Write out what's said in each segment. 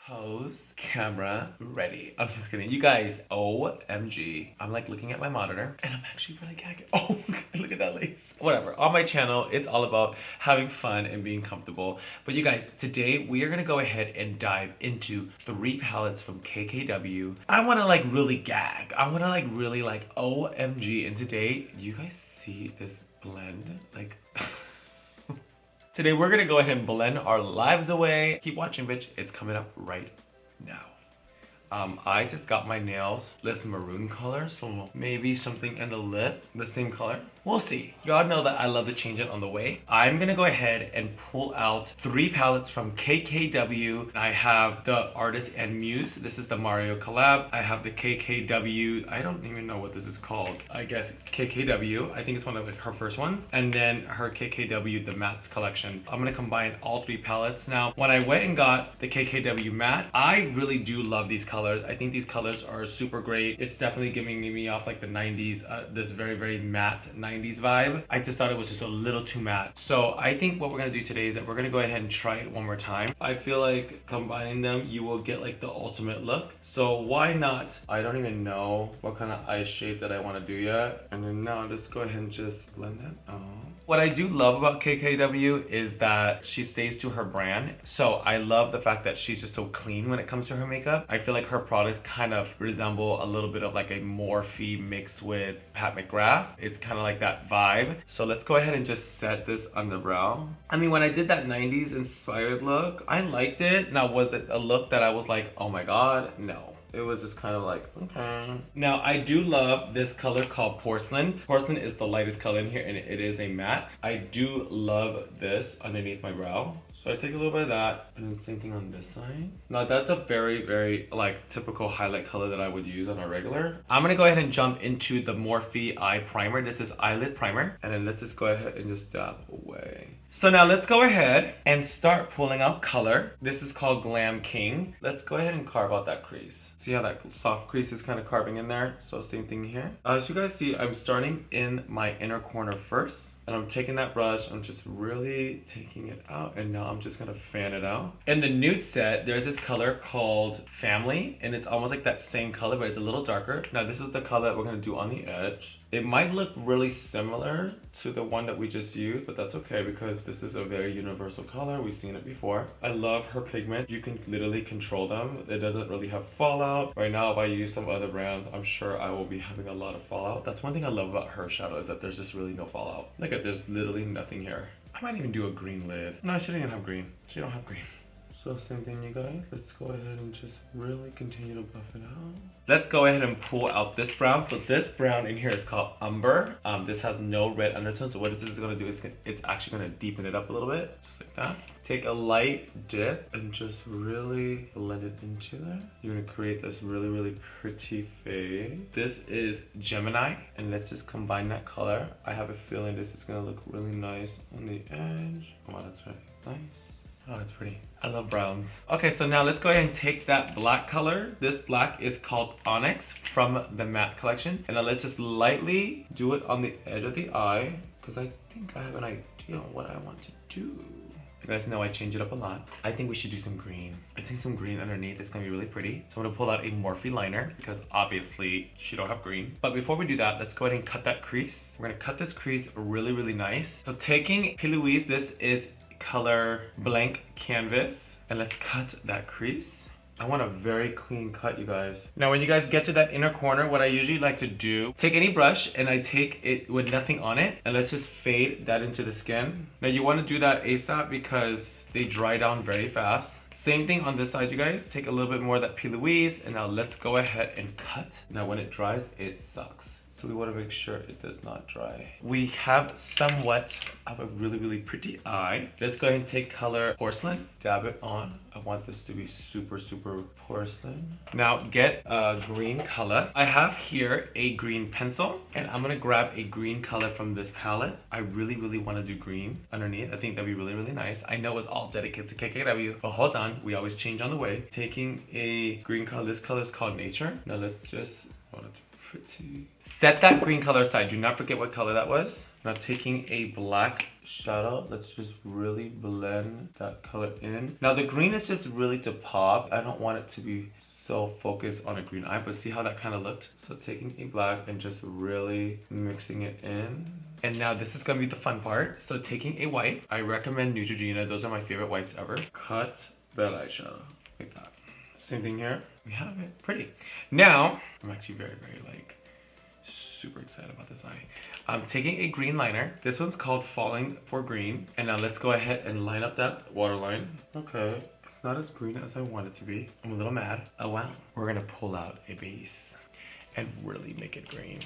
Pose, camera, ready. I'm just kidding. You guys, OMG. I'm like looking at my monitor and I'm actually really gagging. Oh, look at that lace. Whatever. On my channel, it's all about having fun and being comfortable. But you guys, today we are gonna go ahead and dive into 3 palettes from KKW. I wanna like really gag. I wanna like really like OMG. And today, you guys see this blend? Like... Today we're gonna go ahead and blend our lives away. Keep watching, bitch. It's coming up right now. I just got my nails this maroon color, so maybe something in the lip, the same color. We'll see. Y'all know that I love to change it on the way. I'm gonna go ahead and pull out 3 palettes from KKW. I have the Artist and Muse. This is the Mario collab. I have the KKW, I don't even know what this is called. I guess KKW, I think it's one of her first ones. And then her KKW, the Mattes collection. I'm gonna combine all 3 palettes. Now, when I went and got the KKW matte, I really do love these colors. I think these colors are super great. It's definitely giving me off like the 90s, this very, very matte 90s vibe. I just thought it was just a little too matte. So I think what we're gonna do today is that we're gonna go ahead and try it one more time. I feel like combining them, you will get like the ultimate look. So why not? I don't even know what kind of eye shape that I wanna do yet. And then now let's go ahead and just blend that out. What I do love about KKW is that she stays to her brand. So I love the fact that she's just so clean when it comes to her makeup. I feel like her products kind of resemble a little bit of like a Morphe mixed with Pat McGrath. It's kind of like that vibe. So let's go ahead and just set this on the brow. I mean, when I did that 90s inspired look, I liked it. Now, was it a look that I was like, oh my God? No. It was just kind of like, okay. Now, I do love this color called Porcelain. Porcelain is the lightest color in here and it is a matte. I do love this underneath my brow. So I take a little bit of that and then same thing on this side. Now that's a very, very like typical highlight color that I would use on a regular. I'm gonna go ahead and jump into the Morphe Eye Primer. This is eyelid primer. And then let's just go ahead and just dab away. So now let's go ahead and start pulling out color. This is called Glam King. Let's go ahead and carve out that crease. See how that soft crease is kind of carving in there? So same thing here. As you guys see, I'm starting in my inner corner first. And I'm taking that brush, I'm just really taking it out. And now I'm just gonna fan it out. In the nude set, there's this color called Family. And it's almost like that same color, but it's a little darker. Now this is the color that we're gonna do on the edge. It might look really similar to the one that we just used, but that's okay because this is a very universal color. We've seen it before. I love her pigment. You can literally control them. It doesn't really have fallout. Right now, if I use some other brand, I'm sure I will be having a lot of fallout. That's one thing I love about her shadow is that there's just really no fallout. Look at, there's literally nothing here. I might even do a green lid. No, she didn't have green. She don't have green. So same thing, you guys. Let's go ahead and just really continue to buff it out. Let's go ahead and pull out this brown. So this brown in here is called Umber. This has no red undertone. So what this is gonna do is it's actually gonna deepen it up a little bit, just like that. Take a light dip and just really blend it into there. You're gonna create this really, really pretty fade. This is Gemini, and let's just combine that color. I have a feeling this is gonna look really nice on the edge. Oh, that's right, nice. Oh, that's pretty. I love browns. Okay, so now let's go ahead and take that black color. This black is called Onyx from the matte collection. And now let's just lightly do it on the edge of the eye because I think I have an idea on what I want to do. You guys know I change it up a lot. I think we should do some green. I think some green underneath is gonna be really pretty. So I'm gonna pull out a Morphe liner because obviously she don't have green. But before we do that, let's go ahead and cut that crease. We're gonna cut this crease really, really nice. So taking P.LOUISE, this is color Blank Canvas, and let's cut that crease. I want a very clean cut, you guys. Now when you guys get to that inner corner, what I usually like to do, take any brush and I take it with nothing on it and let's just fade that into the skin. Now you want to do that ASAP because they dry down very fast. Same thing on this side, you guys. Take a little bit more of that P.LOUISE and now let's go ahead and cut. Now when it dries, it sucks. So we want to make sure it does not dry. We have somewhat of a really, really pretty eye. Let's go ahead and take color Porcelain, dab it on. I want this to be super, super porcelain. Now get a green color. I have here a green pencil and I'm gonna grab a green color from this palette. I really, really want to do green underneath. I think that'd be really, really nice. I know it's all dedicated to KKW, but hold on. We always change on the way. Taking a green color. This color is called Nature. Now let's just... pretty. Set that green color aside. Do not forget what color that was. Now taking a black shadow, let's just really blend that color in. Now the green is just really to pop. I don't want it to be so focused on a green eye, but see how that kind of looked? So taking a black and just really mixing it in. And now this is gonna be the fun part. So taking a white, I recommend Neutrogena. Those are my favorite whites ever. Cut that eyeshadow like that. Same thing here. We have it. Pretty. Now, I'm actually very, very like super excited about this eye. I'm taking a green liner. This one's called Falling for Green. And now let's go ahead and line up that waterline. Okay. It's not as green as I want it to be. I'm a little mad. Oh wow. We're gonna pull out a base and really make it green.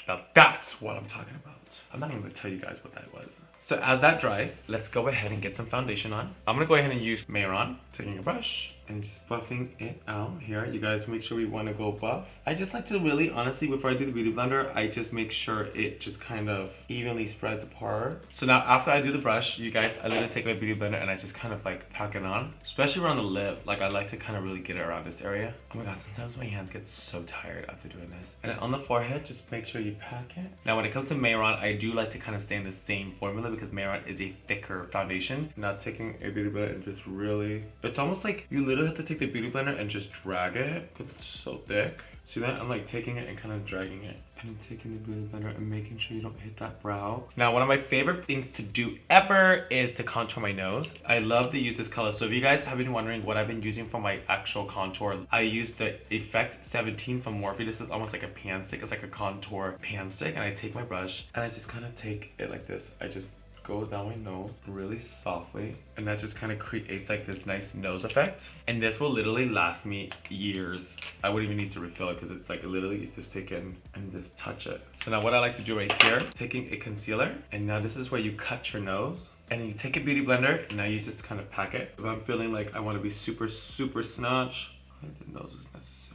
Now that's what I'm talking about. I'm not even gonna tell you guys what that was. So as that dries, let's go ahead and get some foundation on. I'm gonna go ahead and use Mayron, taking a brush and just buffing it out here. You guys make sure we wanna go buff. I just like to really, honestly, before I do the Beauty Blender, I just make sure it just kind of evenly spreads apart. So now after I do the brush, you guys, I literally take my Beauty Blender and I just kind of like pack it on, especially around the lip. Like I like to kind of really get it around this area. Oh my God, sometimes my hands get so tired after doing this. And then on the forehead, just make sure you pack it. Now when it comes to Mayron, I do like to kind of stay in the same formula because Mayron is a thicker foundation. Now taking a Beauty Blender and just really, it's almost like you literally have to take the Beauty Blender and just drag it because it's so thick. See that? I'm like taking it and kind of dragging it. And taking the Beauty Blender and making sure you don't hit that brow. Now, one of my favorite things to do ever is to contour my nose. I love to use this color. So if you guys have been wondering what I've been using for my actual contour, I use the Effect 17 from Morphe. This is almost like a pan stick. It's like a contour pan stick. And I take my brush and I just kind of take it like this. I just go down my nose really softly, and that just kind of creates like this nice nose effect. And this will literally last me years. I wouldn't even need to refill it because it's like literally you just take it and just touch it. So now what I like to do right here, taking a concealer, and now this is where you cut your nose. And you take a Beauty Blender, and now you just kind of pack it. If I'm feeling like I want to be super, super snatch, the nose is necessary.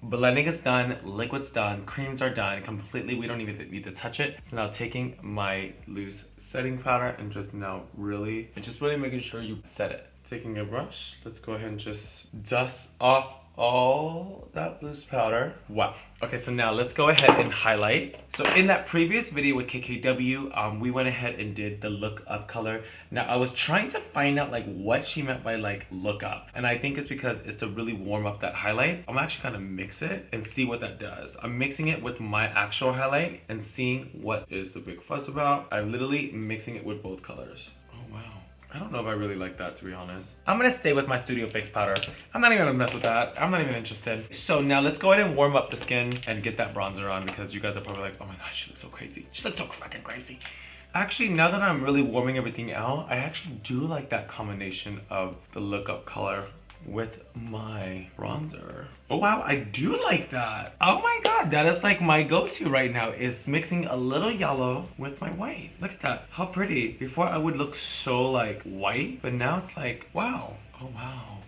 Blending is done, liquid's done, creams are done completely. We don't even need to touch it. So now taking my loose setting powder and just now really making sure you set it. Taking a brush, let's go ahead and just dust off all that loose powder. Wow. Okay, so now let's go ahead and highlight. So in that previous video with KKW, we went ahead and did the look up color. Now I was trying to find out like what she meant by like look up. And I think it's because it's to really warm up that highlight. I'm actually gonna mix it and see what that does. I'm mixing it with my actual highlight and seeing what is the big fuss about. I'm literally mixing it with both colors. Oh wow. I don't know if I really like that, to be honest. I'm gonna stay with my Studio Fix powder. I'm not even gonna mess with that. I'm not even interested. So now let's go ahead and warm up the skin and get that bronzer on because you guys are probably like, oh my gosh, she looks so crazy. She looks so fucking crazy. Actually, now that I'm really warming everything out, I actually do like that combination of the look up color with my bronzer. Oh wow, I do like that. Oh my God, that is like my go-to right now, is mixing a little yellow with my white. Look at that, how pretty. Before I would look so like white, but now it's like, wow. Oh wow,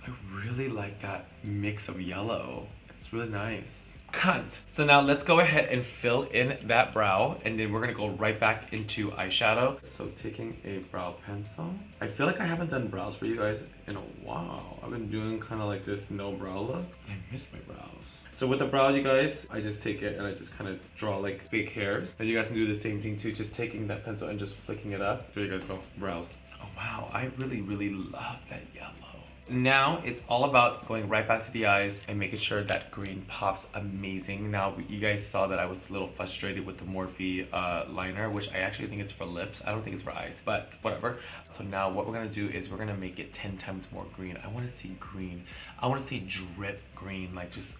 I really like that mix of yellow. It's really nice. Cunt. So now let's go ahead and fill in that brow, and then we're gonna go right back into eyeshadow. So taking a brow pencil. I feel like I haven't done brows for you guys in a while. I've been doing kind of like this no brow look. I miss my brows. So with the brow, you guys, I just take it and I just kind of draw like fake hairs. And you guys can do the same thing too, just taking that pencil and just flicking it up. There you guys go, brows. Oh wow, I really, really love that yellow. Now it's all about going right back to the eyes and making sure that green pops amazing. Now you guys saw that I was a little frustrated with the Morphe liner, which I actually think it's for lips. I don't think it's for eyes, but whatever. So now what we're gonna do is we're gonna make it 10 times more green. I wanna see green. I wanna see drip green, like just,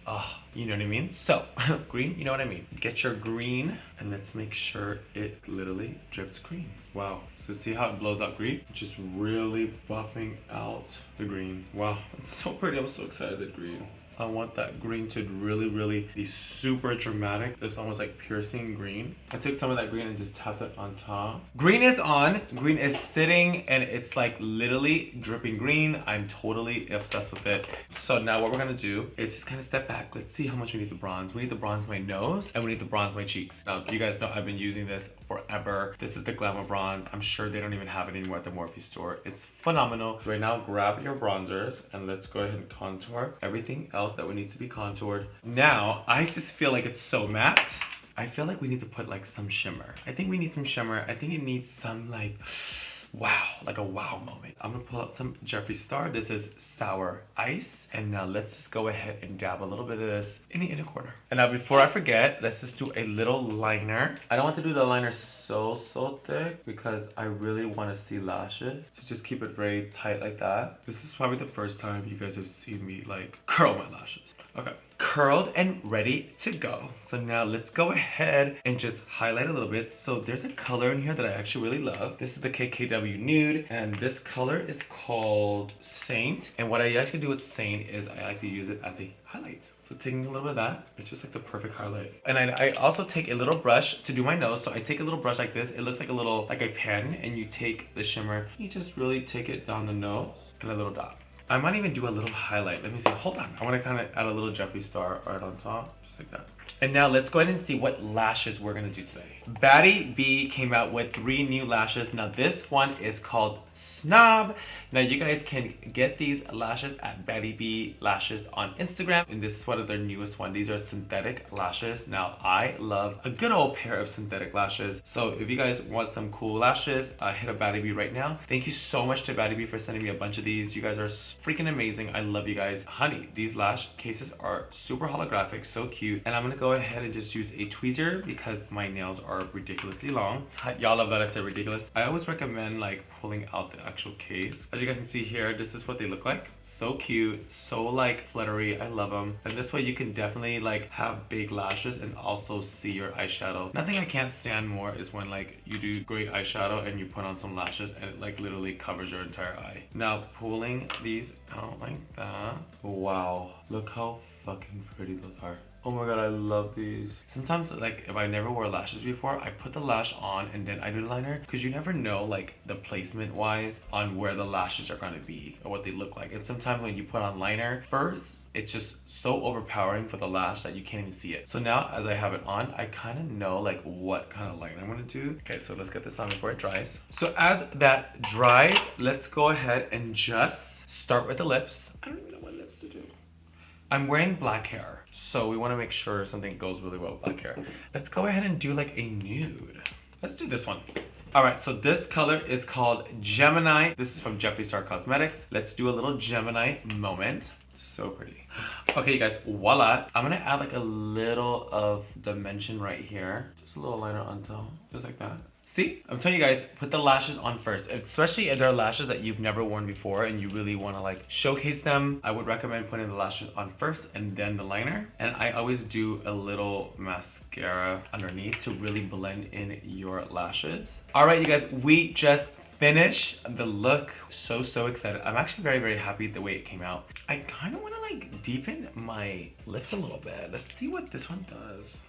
you know what I mean? So, green, you know what I mean? Get your green and let's make sure it literally drips green. Wow, so see how it blows out green? Just really buffing out the green. Wow, it's so pretty. I'm so excited at green. I want that green to really, really be super dramatic. It's almost like piercing green. I took some of that green and just tapped it on top. Green is on, green is sitting, and it's like literally dripping green. I'm totally obsessed with it. So now what we're gonna do is just kind of step back. Let's see how much we need to bronze. We need to bronze my nose and we need to bronze my cheeks. Now, you guys know I've been using this forever. This is the Glamour Bronze. I'm sure they don't even have it anymore at the Morphe store. It's phenomenal. Right now, grab your bronzers and let's go ahead and contour everything else else that would need to be contoured. Now, I just feel like it's so matte. I feel like we need to put like some shimmer. I think we need some shimmer. I think it needs some like, wow, like a wow moment. I'm gonna pull out some Jeffree Star. This is Sour Ice. And now let's just go ahead and dab a little bit of this in the inner corner. And now before I forget, let's just do a little liner. I don't want to do the liner so thick because I really want to see lashes. So just keep it very tight like that. This is probably the first time you guys have seen me like curl my lashes. Okay, curled and ready to go. So now let's go ahead and just highlight a little bit. So there's a color in here that I actually really love. This is the KKW Nude, and this color is called Saint. And what I actually do with Saint is I like to use it as a highlight. So taking a little bit of that, it's just like the perfect highlight. And I also take a little brush to do my nose. So I take a little brush like this. It looks like a little, like a pen, and you take the shimmer, you just really take it down the nose and a little dot. I might even do a little highlight. Let me see, hold on. I want to kind of add a little Jeffree Star right on top, just like that. And now let's go ahead and see what lashes we're gonna do today. Baddie B came out with 3 new lashes. Now this one is called Snob. Now you guys can get these lashes at Baddie B Lashes on Instagram. And this is one of their newest one. These are synthetic lashes. Now I love a good old pair of synthetic lashes. So if you guys want some cool lashes, hit up Baddie B right now. Thank you so much to Baddie B for sending me a bunch of these. You guys are freaking amazing. I love you guys. Honey, these lash cases are super holographic, so cute. And I'm gonna go ahead and just use a tweezer because my nails are ridiculously long. Y'all love that I said ridiculous. I always recommend like pulling out the actual case. As you guys can see here, this is what they look like. So cute, so like fluttery. I love them. And this way you can definitely like have big lashes and also see your eyeshadow. Nothing I can't stand more is when like you do great eyeshadow and you put on some lashes and it like literally covers your entire eye. Now pulling these out like that. Wow, look how fucking pretty those are. Oh my god, I love these. Sometimes like if I never wore lashes before, I put the lash on and then I do the liner because you never know like the placement wise on where the lashes are gonna be or what they look like. And sometimes when you put on liner first, it's just so overpowering for the lash that you can't even see it. So now as I have it on, I kind of know like what kind of liner I'm gonna do. Okay, so let's get this on before it dries. So as that dries, let's go ahead and just start with the lips. I don't even know what lips to do. I'm wearing black hair, so we want to make sure something goes really well with black hair. Let's go ahead and do like a nude. Let's do this one. All right, so this color is called Gemini. This is from Jeffree Star Cosmetics. Let's do a little Gemini moment. So pretty. Okay, you guys, voila. I'm gonna add like a little of dimension right here. Just a little liner on top, just like that. See, I'm telling you guys, put the lashes on first, especially if there are lashes that you've never worn before and you really want to like showcase them. I would recommend putting the lashes on first and then the liner. And I always do a little mascara underneath to really blend in your lashes. All right, you guys, we just finished the look. So excited. I'm actually very happy the way it came out. I kind of want to like deepen my lips a little bit. Let's see what this one does.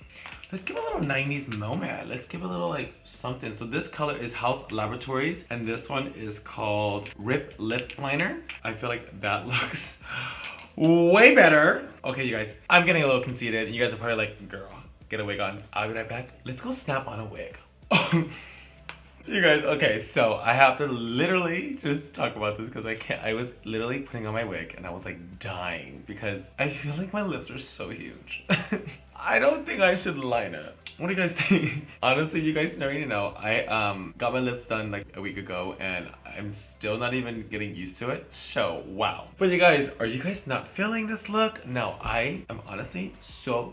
Let's give a little 90s moment. Let's give a little like something. So this color is HAUS Laboratories and this one is called Rip Lip Liner. I feel like that looks way better. Okay, you guys, I'm getting a little conceited. You guys are probably like, girl, get a wig on. I'll be right back. Let's go snap on a wig. You guys, okay, so I have to literally just talk about this because I was literally putting on my wig and I was like dying because I feel like my lips are so huge. I don't think I should line it. What do you guys think? Honestly, you guys already know. I got my lips done like a week ago and I'm still not even getting used to it. So, wow. But you guys, are you guys not feeling this look? No, I am honestly so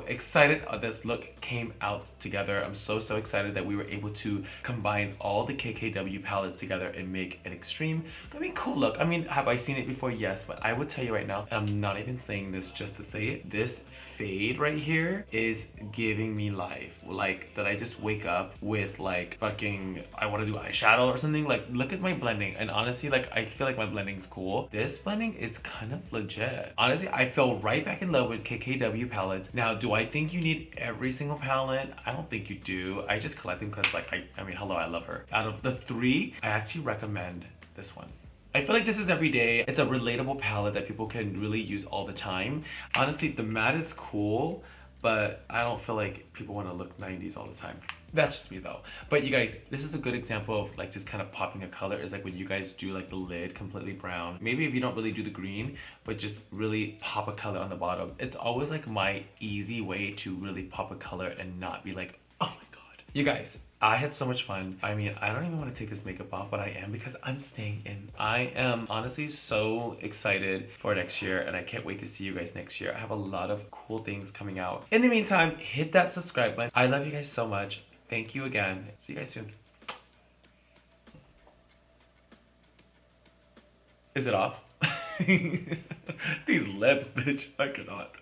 excited this look came out together. I'm so excited that we were able to combine all the KKW palettes together and make an extreme, I mean, cool look. I mean, have I seen it before? Yes, but I would tell you right now, and I'm not even saying this just to say it, this fade right here is giving me life. Like that I just wake up with like fucking, I want to do eyeshadow or something. Like look at my blending, and honestly like I feel like my blending's cool. This blending is kind of legit. Honestly, I fell right back in love with KKW palettes. Now, do I think you need every single palette? I don't think you do. I just collect them because like I mean, hello, I love her. Out of the 3, I actually recommend this one. I feel like this is everyday. It's a relatable palette that people can really use all the time. Honestly, the matte is cool, but I don't feel like people want to look 90s all the time. That's just me though. But you guys, this is a good example of like just kind of popping a color, is like when you guys do like the lid completely brown. Maybe if you don't really do the green, but just really pop a color on the bottom. It's always like my easy way to really pop a color and not be like, oh my god. You guys, I had so much fun. I mean, I don't even want to take this makeup off, but I am, because I'm staying in. I am honestly so excited for next year, and I can't wait to see you guys next year. I have a lot of cool things coming out. In the meantime, hit that subscribe button. I love you guys so much. Thank you again. See you guys soon. Is it off? These lips, bitch. I cannot.